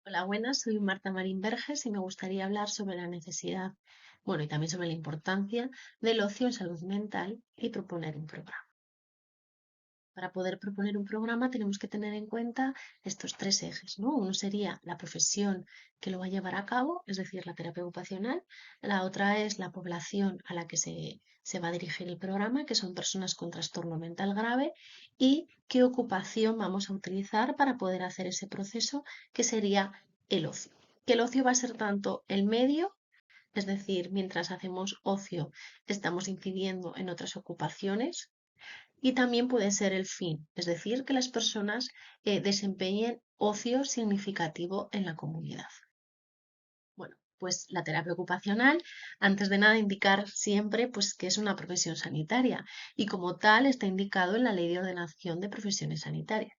Hola, buenas, soy Marta Marín Verges y me gustaría hablar sobre la necesidad, bueno, y también sobre la importancia del ocio en salud mental y proponer un programa. Para poder proponer un programa tenemos que tener en cuenta estos tres ejes, ¿no? Uno sería la profesión que lo va a llevar a cabo, es decir, la terapia ocupacional. La otra es la población a la que se va a dirigir el programa, que son personas con trastorno mental grave, y qué ocupación vamos a utilizar para poder hacer ese proceso, que sería el ocio. Que el ocio va a ser tanto el medio, es decir, mientras hacemos ocio estamos incidiendo en otras ocupaciones, y también puede ser el fin, es decir, que las personas desempeñen ocio significativo en la comunidad. Bueno, pues la terapia ocupacional, antes de nada, indicar siempre pues, que es una profesión sanitaria y como tal está indicado en la Ley de Ordenación de Profesiones Sanitarias.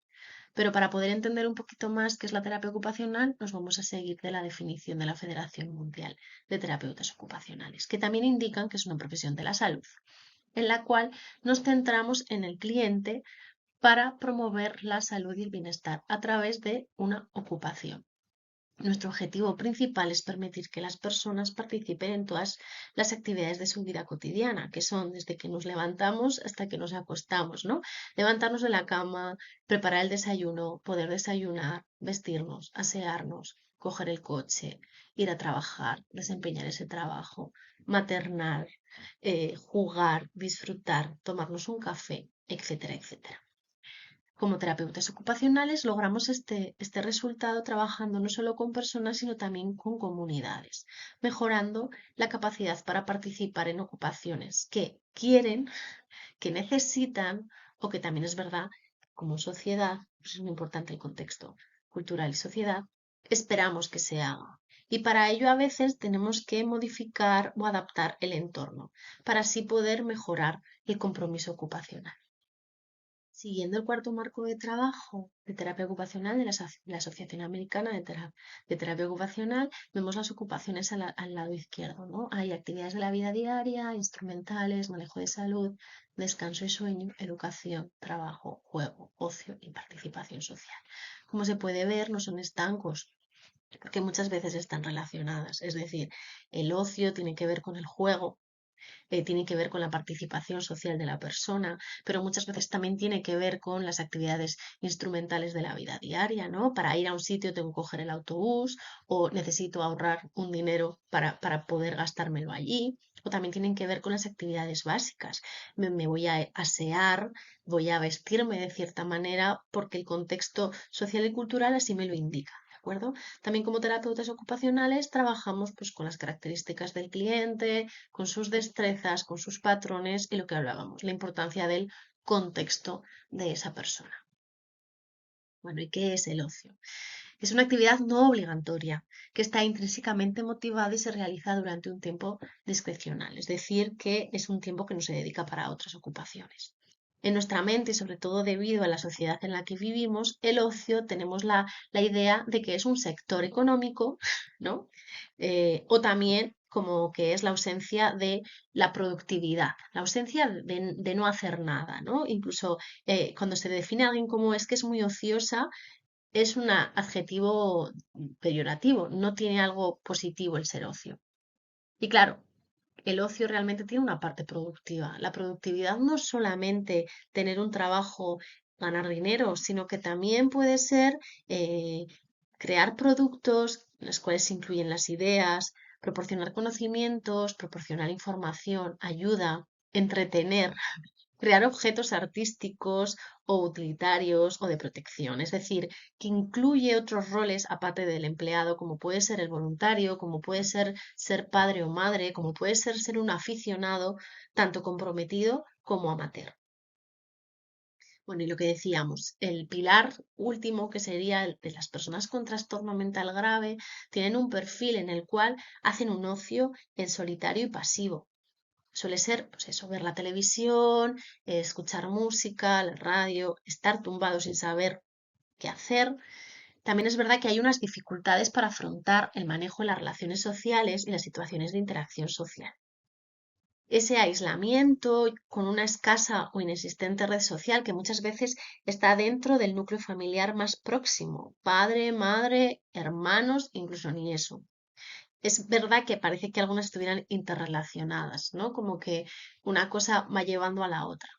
Pero para poder entender un poquito más qué es la terapia ocupacional, nos vamos a seguir de la definición de la Federación Mundial de Terapeutas Ocupacionales, que también indican que es una profesión de la salud, en la cual nos centramos en el cliente para promover la salud y el bienestar a través de una ocupación. Nuestro objetivo principal es permitir que las personas participen en todas las actividades de su vida cotidiana, que son desde que nos levantamos hasta que nos acostamos, ¿no? Levantarnos de la cama, preparar el desayuno, poder desayunar, vestirnos, asearnos, coger el coche, ir a trabajar, desempeñar ese trabajo, maternar, jugar, disfrutar, tomarnos un café, etcétera, etcétera. Como terapeutas ocupacionales logramos este resultado trabajando no solo con personas, sino también con comunidades, mejorando la capacidad para participar en ocupaciones que quieren, que necesitan o que también es verdad, como sociedad, pues es muy importante el contexto cultural y sociedad, esperamos que se haga. Y para ello a veces tenemos que modificar o adaptar el entorno para así poder mejorar el compromiso ocupacional. Siguiendo el cuarto marco de trabajo de terapia ocupacional de la Asociación Americana de Terapia Ocupacional, vemos las ocupaciones al lado izquierdo, ¿no? Hay actividades de la vida diaria, instrumentales, manejo de salud, descanso y sueño, educación, trabajo, juego, ocio y participación social. Como se puede ver, no son estancos, porque muchas veces están relacionadas. Es decir, el ocio tiene que ver con el juego, tiene que ver con la participación social de la persona, pero muchas veces también tiene que ver con las actividades instrumentales de la vida diaria, ¿no? Para ir a un sitio tengo que coger el autobús o necesito ahorrar un dinero para poder gastármelo allí. O también tienen que ver con las actividades básicas. Me voy a asear, voy a vestirme de cierta manera porque el contexto social y cultural así me lo indica. ¿De acuerdo? También como terapeutas ocupacionales trabajamos pues, con las características del cliente, con sus destrezas, con sus patrones y lo que hablábamos, la importancia del contexto de esa persona. Bueno, ¿y qué es el ocio? Es una actividad no obligatoria que está intrínsecamente motivada y se realiza durante un tiempo discrecional, es decir, que es un tiempo que no se dedica para otras ocupaciones. En nuestra mente, y sobre todo debido a la sociedad en la que vivimos, el ocio tenemos la idea de que es un sector económico, ¿no? O también como que es la ausencia de la productividad, la ausencia de no hacer nada, ¿no? Incluso cuando se define a alguien como es que es muy ociosa, es un adjetivo peyorativo, no tiene algo positivo el ser ocio. Y claro, el ocio realmente tiene una parte productiva. La productividad no es solamente tener un trabajo, ganar dinero, sino que también puede ser eh, crear productos en los cuales se incluyen las ideas, proporcionar conocimientos, proporcionar información, ayuda, entretener, crear objetos artísticos o utilitarios o de protección, es decir, que incluye otros roles aparte del empleado, como puede ser el voluntario, como puede ser ser padre o madre, como puede ser un aficionado, tanto comprometido como amateur. Bueno, y lo que decíamos, el pilar último, que sería el de las personas con trastorno mental grave, tienen un perfil en el cual hacen un ocio en solitario y pasivo. Suele ser, pues eso, ver la televisión, escuchar música, la radio, estar tumbado sin saber qué hacer. También es verdad que hay unas dificultades para afrontar el manejo de las relaciones sociales y las situaciones de interacción social. ese aislamiento con una escasa o inexistente red social que muchas veces está dentro del núcleo familiar más próximo, padre, madre, hermanos, incluso ni eso. Es verdad que parece que algunas estuvieran interrelacionadas, ¿no? Como que una cosa va llevando a la otra.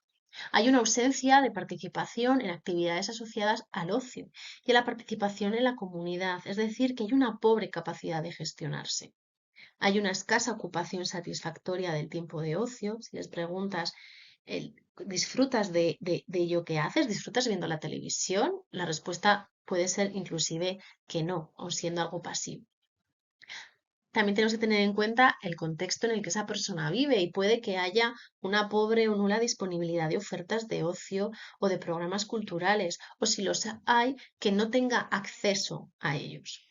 Hay una ausencia de participación en actividades asociadas al ocio y a la participación en la comunidad, es decir, que hay una pobre capacidad de gestionarse. Hay una escasa ocupación satisfactoria del tiempo de ocio. Si les preguntas, ¿disfrutas de ello que haces? ¿Disfrutas viendo la televisión? La respuesta puede ser inclusive que no, o siendo algo pasivo. También tenemos que tener en cuenta el contexto en el que esa persona vive y puede que haya una pobre o nula disponibilidad de ofertas de ocio o de programas culturales, o si los hay, que no tenga acceso a ellos.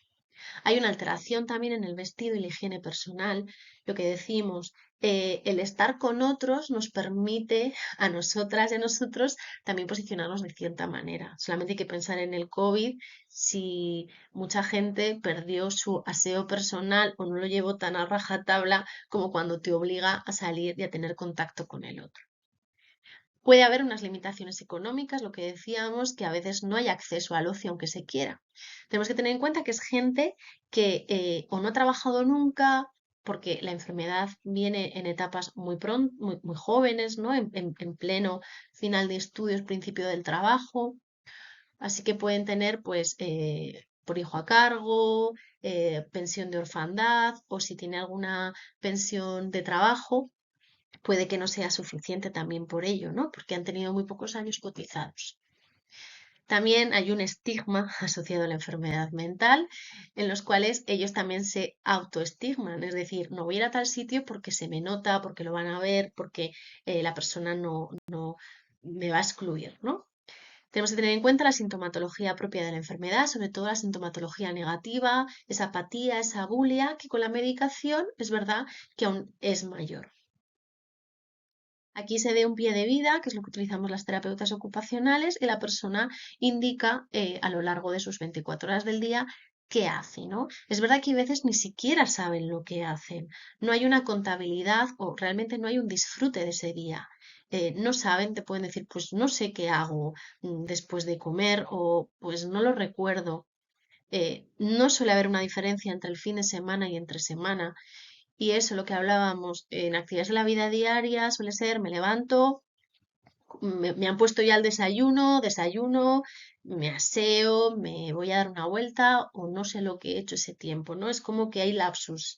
Hay una alteración también en el vestido y la higiene personal. Lo que decimos, el estar con otros nos permite a nosotras y a nosotros también posicionarnos de cierta manera. Solamente hay que pensar en el COVID, si mucha gente perdió su aseo personal o no lo llevó tan a rajatabla como cuando te obliga a salir y a tener contacto con el otro. Puede haber unas limitaciones económicas, lo que decíamos, que a veces no hay acceso al ocio aunque se quiera. Tenemos que tener en cuenta que es gente que o no ha trabajado nunca, porque la enfermedad viene en etapas muy pronto, muy jóvenes, ¿no? En pleno final de estudios, principio del trabajo. Así que pueden tener, pues, por hijo a cargo, pensión de orfandad, o si tiene alguna pensión de trabajo, puede que no sea suficiente también por ello, ¿no? Porque han tenido muy pocos años cotizados. También hay un estigma asociado a la enfermedad mental, en los cuales ellos también se autoestigman, es decir, no voy a ir a tal sitio porque se me nota, porque lo van a ver, porque la persona no me va a excluir, ¿no? Tenemos que tener en cuenta la sintomatología propia de la enfermedad, sobre todo la sintomatología negativa, esa apatía, esa bulia, que con la medicación es verdad que aún es mayor. Aquí se dé un pie de vida, que es lo que utilizamos las terapeutas ocupacionales, y la persona indica a lo largo de sus 24 horas del día qué hace, ¿no? Es verdad que a veces ni siquiera saben lo que hacen. No hay una contabilidad o realmente no hay un disfrute de ese día. No saben, te pueden decir, pues no sé qué hago después de comer o pues no lo recuerdo. No suele haber una diferencia entre el fin de semana y entre semana. Y eso, lo que hablábamos en actividades de la vida diaria, suele ser, me levanto, me han puesto ya el desayuno, me aseo, me voy a dar una vuelta o no sé lo que he hecho ese tiempo, ¿no? Es como que hay lapsus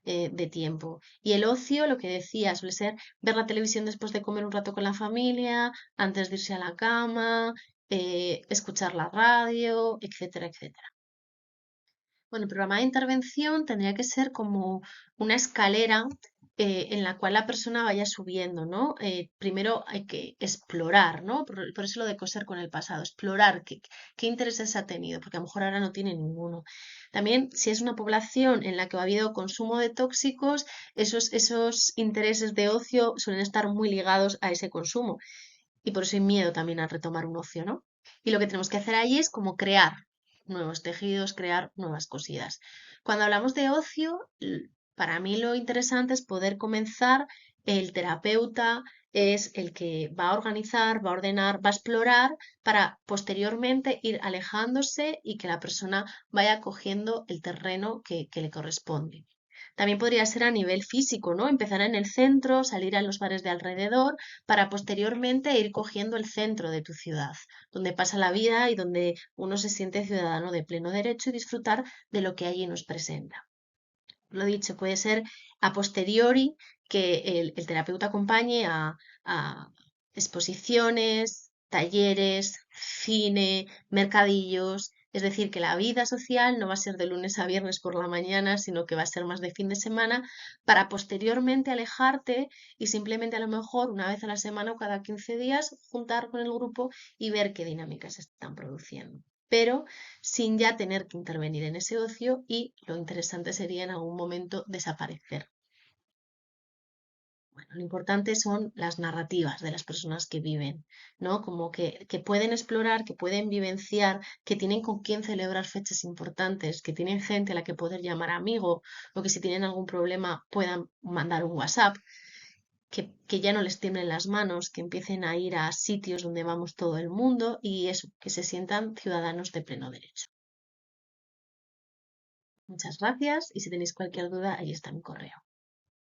de tiempo. Y el ocio, lo que decía, suele ser ver la televisión después de comer un rato con la familia, antes de irse a la cama, escuchar la radio, etcétera, etcétera. Bueno, el programa de intervención tendría que ser como una escalera en la cual la persona vaya subiendo, ¿no? Primero hay que explorar, ¿no? Por eso lo de coser con el pasado, explorar qué intereses ha tenido, porque a lo mejor ahora no tiene ninguno. También, si es una población en la que ha habido consumo de tóxicos, esos intereses de ocio suelen estar muy ligados a ese consumo. Y por eso hay miedo también a retomar un ocio, ¿no? Y lo que tenemos que hacer allí es como crear nuevos tejidos, crear nuevas cosillas. Cuando hablamos de ocio, para mí lo interesante es poder comenzar, el terapeuta es el que va a organizar, va a ordenar, va a explorar para posteriormente ir alejándose y que la persona vaya cogiendo el terreno que le corresponde. También podría ser a nivel físico, ¿no? Empezar en el centro, salir a los bares de alrededor, para posteriormente ir cogiendo el centro de tu ciudad, donde pasa la vida y donde uno se siente ciudadano de pleno derecho y disfrutar de lo que allí nos presenta. Lo dicho, puede ser a posteriori que el terapeuta acompañe a exposiciones, talleres, cine, mercadillos. Es decir, que la vida social no va a ser de lunes a viernes por la mañana, sino que va a ser más de fin de semana, para posteriormente alejarte y simplemente a lo mejor una vez a la semana o cada 15 días juntar con el grupo y ver qué dinámicas se están produciendo. Pero sin ya tener que intervenir en ese ocio y lo interesante sería en algún momento desaparecer. Bueno, lo importante son las narrativas de las personas que viven, ¿no? Como que pueden explorar, que pueden vivenciar, que tienen con quién celebrar fechas importantes, que tienen gente a la que poder llamar amigo o que si tienen algún problema puedan mandar un WhatsApp. que ya no les tiemblen las manos, que empiecen a ir a sitios donde vamos todo el mundo y eso, que se sientan ciudadanos de pleno derecho. Muchas gracias y si tenéis cualquier duda, ahí está mi correo.